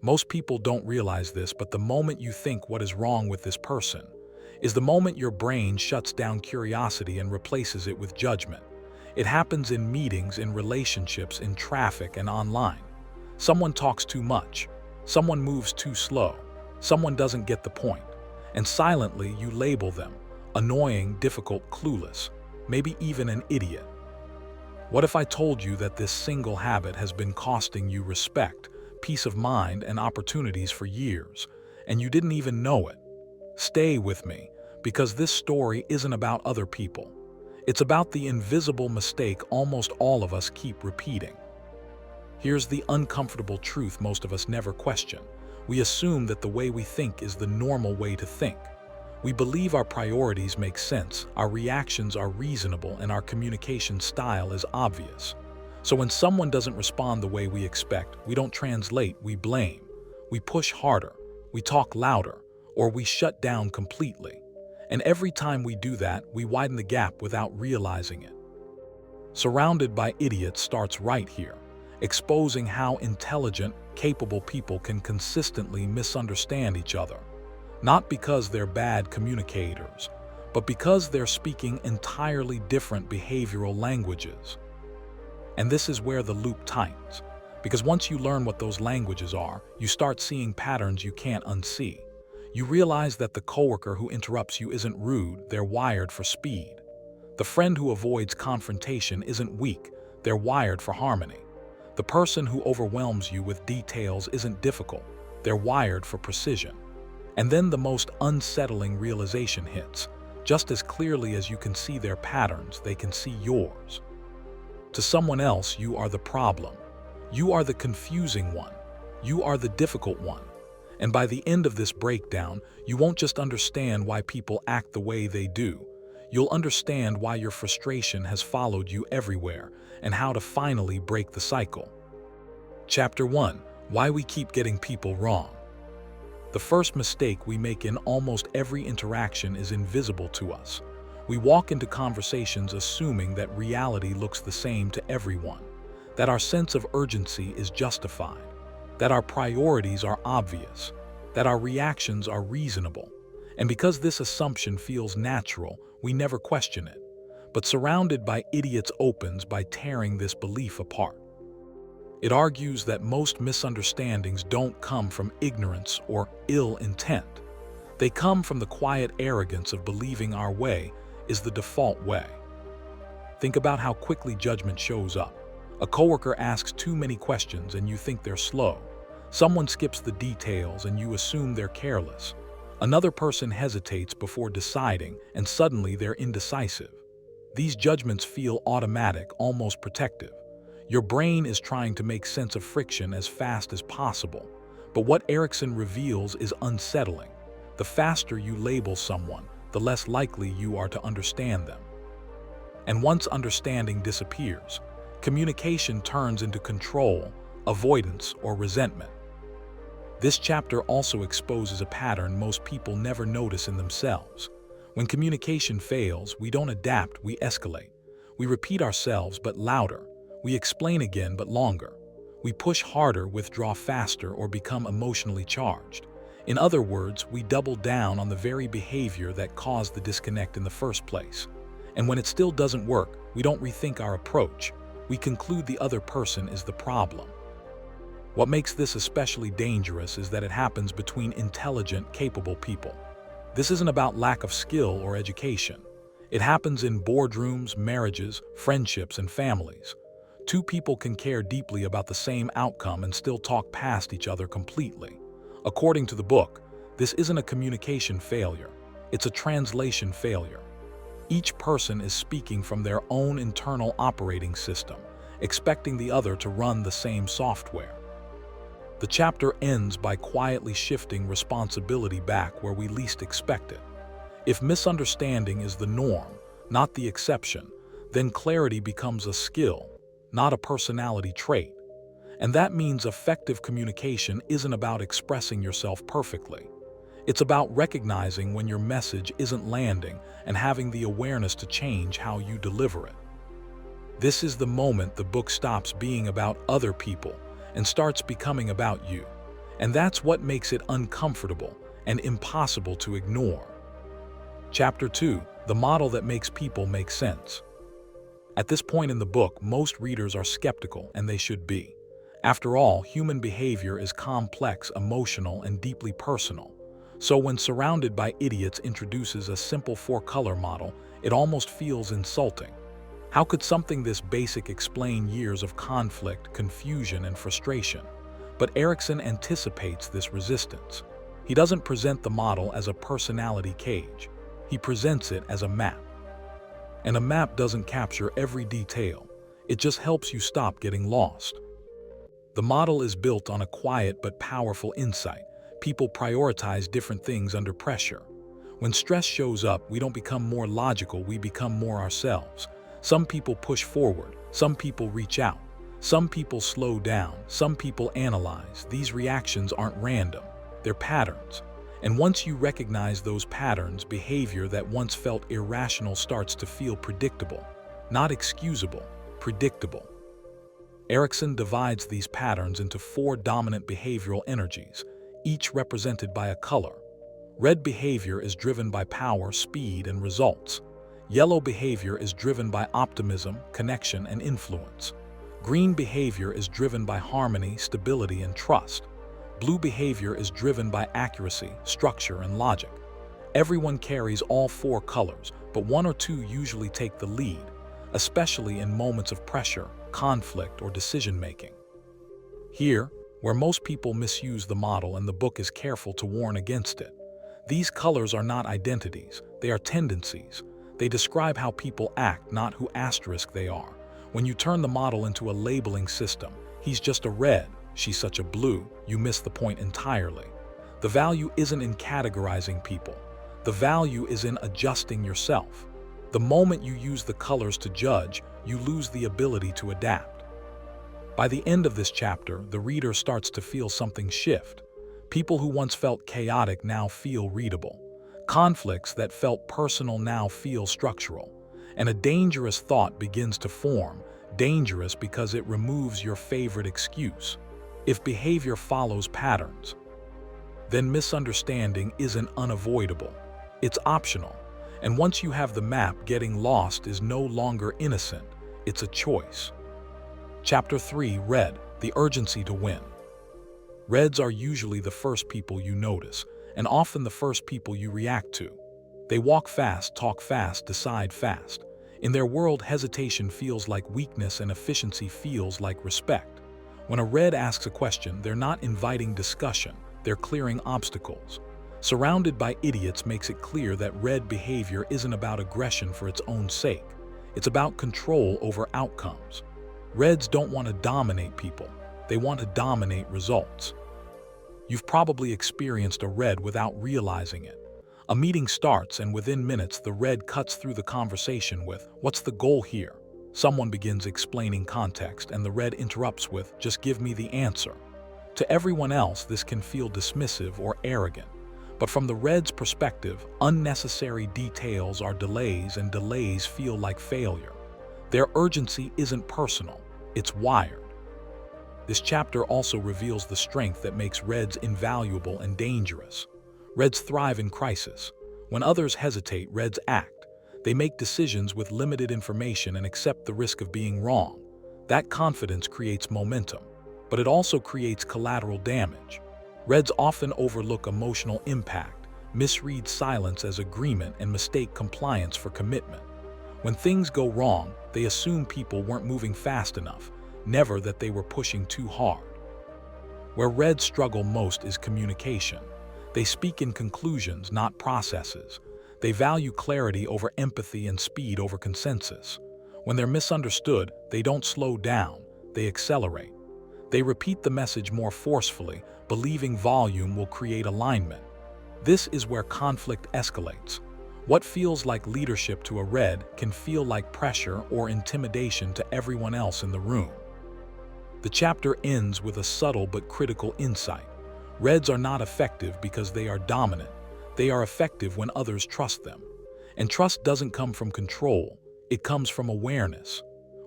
Most people don't realize this, but the moment you think what is wrong with this person is the moment your brain shuts down curiosity and replaces it with judgment. It happens in meetings, in relationships, in traffic, and online. Someone talks too much. Someone moves too slow. Someone doesn't get the point. And silently you label them annoying, difficult, clueless, maybe even an idiot. What if I told you that this single habit has been costing you respect, peace of mind, and opportunities for years, and you didn't even know it? Stay with me, because this story isn't about other people. It's about the invisible mistake almost all of us keep repeating. Here's the uncomfortable truth most of us never question. We assume that the way we think is the normal way to think. We believe our priorities make sense, our reactions are reasonable, and our communication style is obvious. So when someone doesn't respond the way we expect, we don't translate, we blame. We push harder, we talk louder, or we shut down completely. And every time we do that, we widen the gap without realizing it. Surrounded by idiots starts right here, exposing how intelligent, capable people can consistently misunderstand each other. Not because they're bad communicators, but because they're speaking entirely different behavioral languages. And this is where the loop tightens, because once you learn what those languages are, you start seeing patterns you can't unsee. You realize that the coworker who interrupts you isn't rude, they're wired for speed. The friend who avoids confrontation isn't weak, they're wired for harmony. The person who overwhelms you with details isn't difficult, they're wired for precision. And then the most unsettling realization hits. Just as clearly as you can see their patterns, they can see yours. To someone else, you are the problem. You are the confusing one. You are the difficult one. And by the end of this breakdown, you won't just understand why people act the way they do. You'll understand why your frustration has followed you everywhere and how to finally break the cycle. Chapter 1: Why we keep getting people wrong. The first mistake we make in almost every interaction is invisible to us. We walk into conversations assuming that reality looks the same to everyone, that our sense of urgency is justified, that our priorities are obvious, that our reactions are reasonable. And because this assumption feels natural, we never question it. But surrounded by idiots opens by tearing this belief apart. It argues that most misunderstandings don't come from ignorance or ill intent. They come from the quiet arrogance of believing our way is the default way. Think about how quickly judgment shows up. A coworker asks too many questions and you think they're slow. Someone skips the details and you assume they're careless. Another person hesitates before deciding and suddenly they're indecisive. These judgments feel automatic, almost protective. Your brain is trying to make sense of friction as fast as possible. But what Erikson reveals is unsettling. The faster you label someone, the less likely you are to understand them. And once understanding disappears, communication turns into control, avoidance, or resentment. This chapter also exposes a pattern most people never notice in themselves. When communication fails, we don't adapt, we escalate. We repeat ourselves, but louder. We explain again, but longer. We push harder, withdraw faster, or become emotionally charged. In other words, we double down on the very behavior that caused the disconnect in the first place. And when it still doesn't work, we don't rethink our approach. We conclude the other person is the problem. What makes this especially dangerous is that it happens between intelligent, capable people. This isn't about lack of skill or education. It happens in boardrooms, marriages, friendships, and families. Two people can care deeply about the same outcome and still talk past each other completely. According to the book, this isn't a communication failure, it's a translation failure. Each person is speaking from their own internal operating system, expecting the other to run the same software. The chapter ends by quietly shifting responsibility back where we least expect it. If misunderstanding is the norm, not the exception, then clarity becomes a skill, not a personality trait. And that means effective communication isn't about expressing yourself perfectly. It's about recognizing when your message isn't landing and having the awareness to change how you deliver it. This is the moment the book stops being about other people and starts becoming about you. And that's what makes it uncomfortable and impossible to ignore. Chapter 2: The Model That Makes People Make Sense. At this point in the book, most readers are skeptical, and they should be. After all, human behavior is complex, emotional, and deeply personal. So when Surrounded by Idiots introduces a simple four-color model, it almost feels insulting. How could something this basic explain years of conflict, confusion, and frustration? But Erikson anticipates this resistance. He doesn't present the model as a personality cage. He presents it as a map. And a map doesn't capture every detail. It just helps you stop getting lost. The model is built on a quiet but powerful insight. People prioritize different things under pressure. When stress shows up, we don't become more logical, we become more ourselves. Some people push forward, some people reach out, some people slow down, some people analyze. These reactions aren't random, they're patterns. And once you recognize those patterns, behavior that once felt irrational starts to feel predictable. Not excusable, predictable. Erikson divides these patterns into 4 dominant behavioral energies, each represented by a color. Red behavior is driven by power, speed, and results. Yellow behavior is driven by optimism, connection, and influence. Green behavior is driven by harmony, stability, and trust. Blue behavior is driven by accuracy, structure, and logic. Everyone carries all 4 colors, but 1 or 2 usually take the lead, especially in moments of pressure, conflict, or decision-making. Here, where most people misuse the model and the book is careful to warn against it. These colors are not identities, they are tendencies. They describe how people act, not who asterisk they are. When you turn the model into a labeling system, he's just a red, she's such a blue, you miss the point entirely. The value isn't in categorizing people. The value is in adjusting yourself. The moment you use the colors to judge, you lose the ability to adapt. By the end of this chapter, the reader starts to feel something shift. People who once felt chaotic now feel readable. Conflicts that felt personal now feel structural. And a dangerous thought begins to form, dangerous because it removes your favorite excuse. If behavior follows patterns, then misunderstanding isn't unavoidable. It's optional. And once you have the map, getting lost is no longer innocent, it's a choice. Chapter 3: Red, the urgency to win. Reds are usually the first people you notice, and often the first people you react to. They walk fast, talk fast, decide fast. In their world, hesitation feels like weakness and efficiency feels like respect. When a red asks a question, they're not inviting discussion, they're clearing obstacles. Surrounded by Idiots makes it clear that red behavior isn't about aggression for its own sake. It's about control over outcomes. Reds don't want to dominate people, they want to dominate results. You've probably experienced a red without realizing it. A meeting starts, and within minutes the red cuts through the conversation with, "What's the goal here?" Someone begins explaining context, and the red interrupts with, "Just give me the answer." To everyone else, this can feel dismissive or arrogant. But from the red's perspective, unnecessary details are delays, and delays feel like failure. Their urgency isn't personal, it's wired. This chapter also reveals the strength that makes reds invaluable and dangerous. Reds thrive in crisis. When others hesitate, reds act. They make decisions with limited information and accept the risk of being wrong. That confidence creates momentum, but it also creates collateral damage. Reds often overlook emotional impact, misread silence as agreement, and mistake compliance for commitment. When things go wrong, they assume people weren't moving fast enough, never that they were pushing too hard. Where reds struggle most is communication. They speak in conclusions, not processes. They value clarity over empathy and speed over consensus. When they're misunderstood, they don't slow down, they accelerate. They repeat the message more forcefully, believing volume will create alignment. This is where conflict escalates. What feels like leadership to a red can feel like pressure or intimidation to everyone else in the room. The chapter ends with a subtle but critical insight. Reds are not effective because they are dominant. They are effective when others trust them. And trust doesn't come from control, it comes from awareness.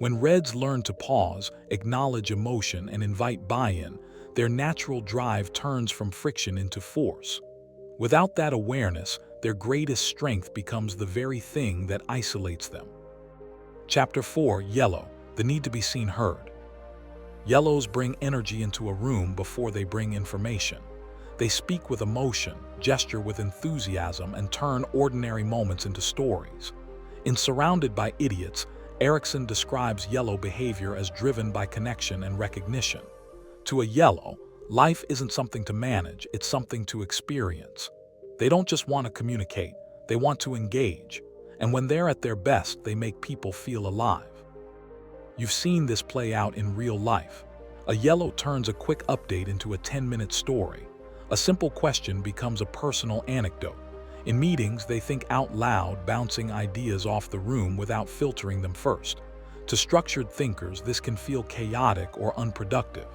When reds learn to pause, acknowledge emotion, and invite buy-in, their natural drive turns from friction into force. Without that awareness, their greatest strength becomes the very thing that isolates them. Chapter 4: Yellow, the need to be seen heard. Yellows bring energy into a room before they bring information. They speak with emotion, gesture with enthusiasm, and turn ordinary moments into stories. In Surrounded by Idiots, Erikson describes yellow behavior as driven by connection and recognition. To a yellow, life isn't something to manage, it's something to experience. They don't just want to communicate, they want to engage. And when they're at their best, they make people feel alive. You've seen this play out in real life. A yellow turns a quick update into a 10-minute story. A simple question becomes a personal anecdote. In meetings, they think out loud, bouncing ideas off the room without filtering them first. To structured thinkers, this can feel chaotic or unproductive.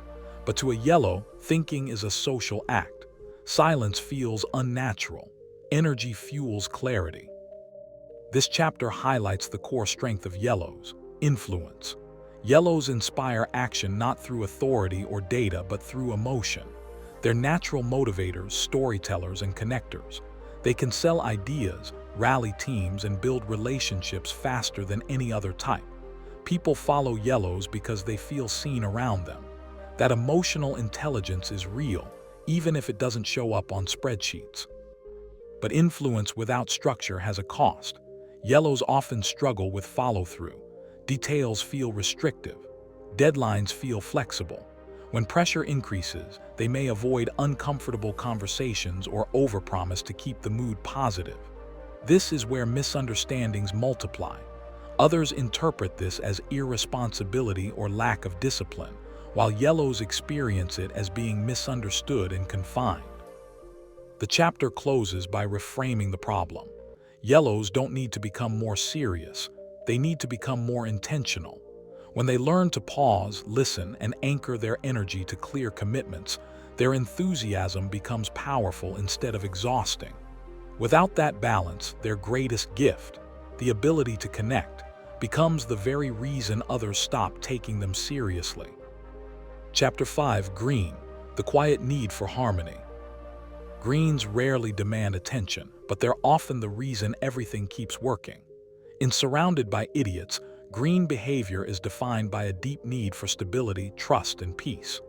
But to a yellow, thinking is a social act. Silence feels unnatural. Energy fuels clarity. This chapter highlights the core strength of yellows: influence. Yellows inspire action not through authority or data, but through emotion. They're natural motivators, storytellers, and connectors. They can sell ideas, rally teams, and build relationships faster than any other type. People follow yellows because they feel seen around them. That emotional intelligence is real, even if it doesn't show up on spreadsheets. But influence without structure has a cost. Yellows often struggle with follow-through. Details feel restrictive. Deadlines feel flexible. When pressure increases, they may avoid uncomfortable conversations or overpromise to keep the mood positive. This is where misunderstandings multiply. Others interpret this as irresponsibility or lack of discipline, while yellows experience it as being misunderstood and confined. The chapter closes by reframing the problem. Yellows don't need to become more serious, they need to become more intentional. When they learn to pause, listen, and anchor their energy to clear commitments, their enthusiasm becomes powerful instead of exhausting. Without that balance, their greatest gift, the ability to connect, becomes the very reason others stop taking them seriously. Chapter 5: Green, the quiet need for harmony. Greens rarely demand attention, but they're often the reason everything keeps working. In Surrounded by Idiots, green behavior is defined by a deep need for stability, trust, and peace.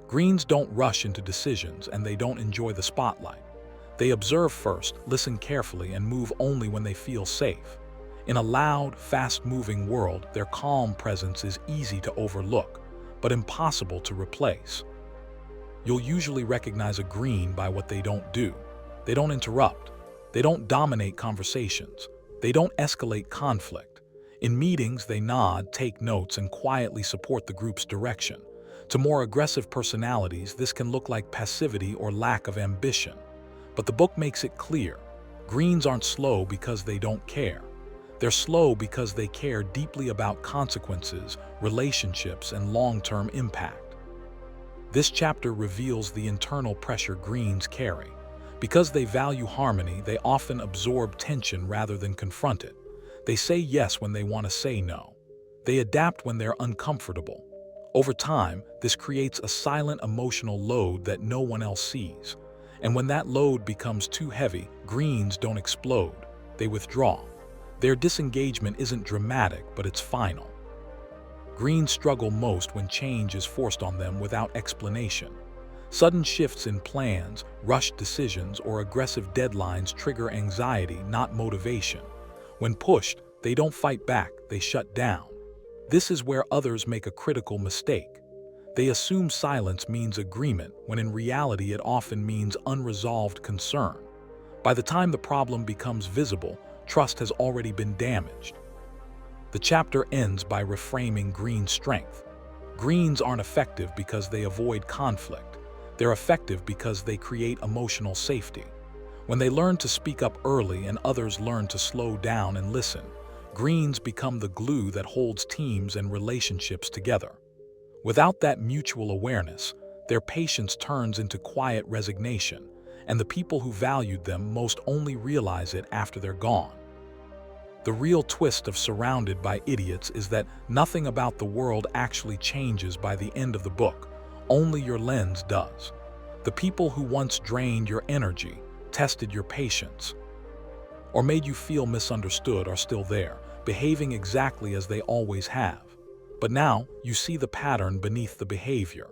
Greens don't rush into decisions, and they don't enjoy the spotlight. They observe first, listen carefully, and move only when they feel safe. In a loud, fast-moving world, their calm presence is easy to overlook, but impossible to replace. You'll usually recognize a green by what they don't do. They don't interrupt. They don't dominate conversations. They don't escalate conflict. In meetings, they nod, take notes, and quietly support the group's direction. To more aggressive personalities, this can look like passivity or lack of ambition. But the book makes it clear: greens aren't slow because they don't care. They're slow because they care deeply about consequences, relationships, and long-term impact. This chapter reveals the internal pressure greens carry. Because they value harmony, they often absorb tension rather than confront it. They say yes when they want to say no. They adapt when they're uncomfortable. Over time, this creates a silent emotional load that no one else sees. And when that load becomes too heavy, greens don't explode. They withdraw. Their disengagement isn't dramatic, but it's final. Greens struggle most when change is forced on them without explanation. Sudden shifts in plans, rushed decisions, or aggressive deadlines trigger anxiety, not motivation. When pushed, they don't fight back, they shut down. This is where others make a critical mistake. They assume silence means agreement, when in reality it often means unresolved concern. By the time the problem becomes visible, trust has already been damaged. The chapter ends by reframing green's strength. Greens aren't effective because they avoid conflict. They're effective because they create emotional safety. When they learn to speak up early and others learn to slow down and listen, greens become the glue that holds teams and relationships together. Without that mutual awareness, their patience turns into quiet resignation, and the people who valued them most only realize it after they're gone. The real twist of Surrounded by Idiots is that nothing about the world actually changes by the end of the book. Only your lens does. The people who once drained your energy, tested your patience, or made you feel misunderstood are still there, behaving exactly as they always have. But now, you see the pattern beneath the behavior.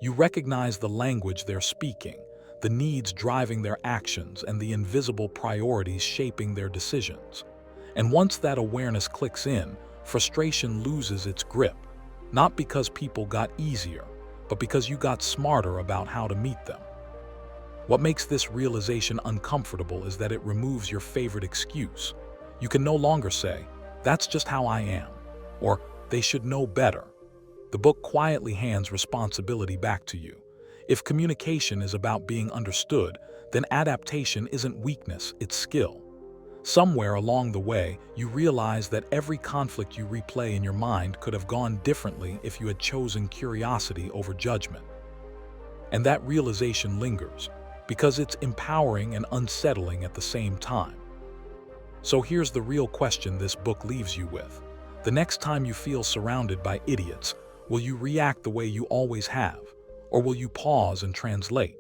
You recognize the language they're speaking, the needs driving their actions, and the invisible priorities shaping their decisions. And once that awareness clicks in, frustration loses its grip, not because people got easier, but because you got smarter about how to meet them. What makes this realization uncomfortable is that it removes your favorite excuse. You can no longer say, "That's just how I am," or "They should know better." The book quietly hands responsibility back to you. If communication is about being understood, then adaptation isn't weakness, it's skill. Somewhere along the way, you realize that every conflict you replay in your mind could have gone differently if you had chosen curiosity over judgment. And that realization lingers, because it's empowering and unsettling at the same time. So here's the real question this book leaves you with. The next time you feel surrounded by idiots, will you react the way you always have, or will you pause and translate?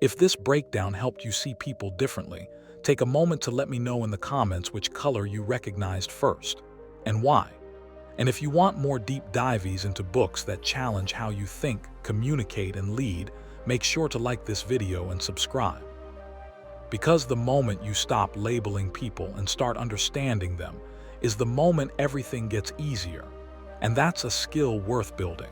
If this breakdown helped you see people differently, take a moment to let me know in the comments which color you recognized first, and why. And if you want more deep dives into books that challenge how you think, communicate, and lead, make sure to like this video and subscribe. Because the moment you stop labeling people and start understanding them is the moment everything gets easier, and that's a skill worth building.